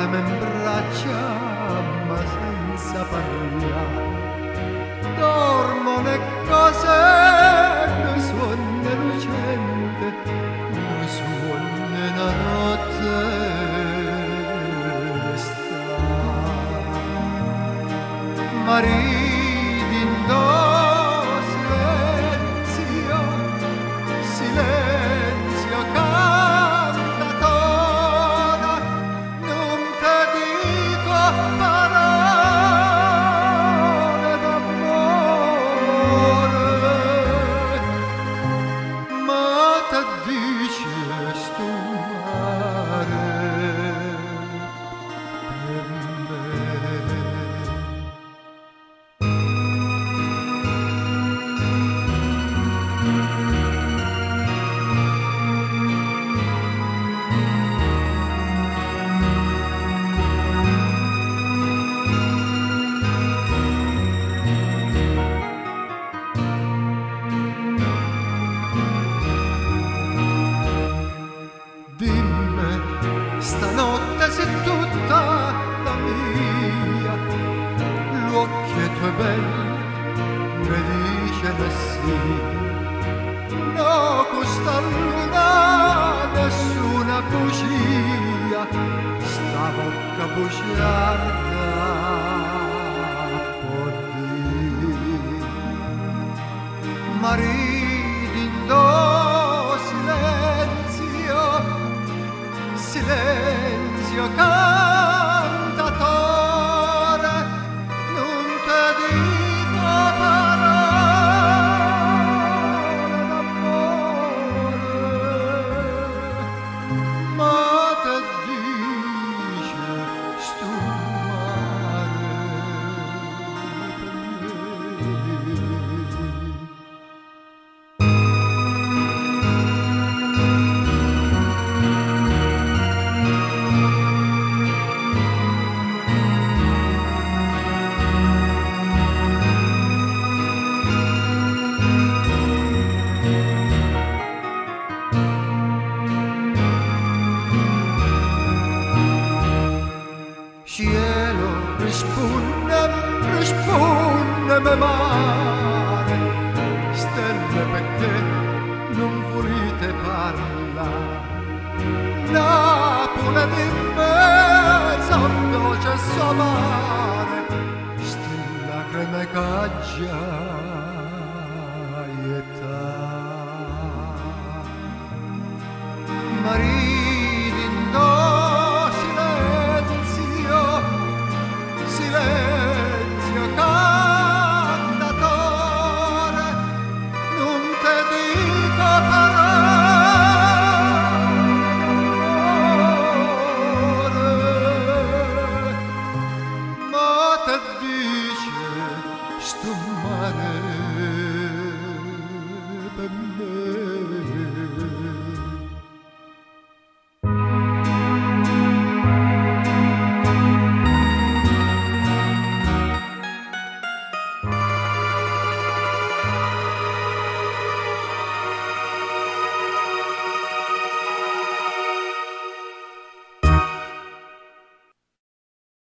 portami in braccia ma senza parlare. Dormono e cose, noi suona lucente, noi suona la notte sta. Mariti in do silenzio, silenzio cantatora, non te dico parole d'amore, ma te dice sto mare per me. Dimmi, stanotte sei tutta la mia, l'occhio tuo bello mi dice di sì. No, questa luna nessuna bugia, sta bocca bugiarda può dire. Mariti in do silenzio, silenzio cantatore, non te dico parole d'amore, ma te dice sto mare per me. Cielo, rispondemi mare, stelle perché non volete parlare. Napoli di me, son dolce suo mare, stella che mi caccia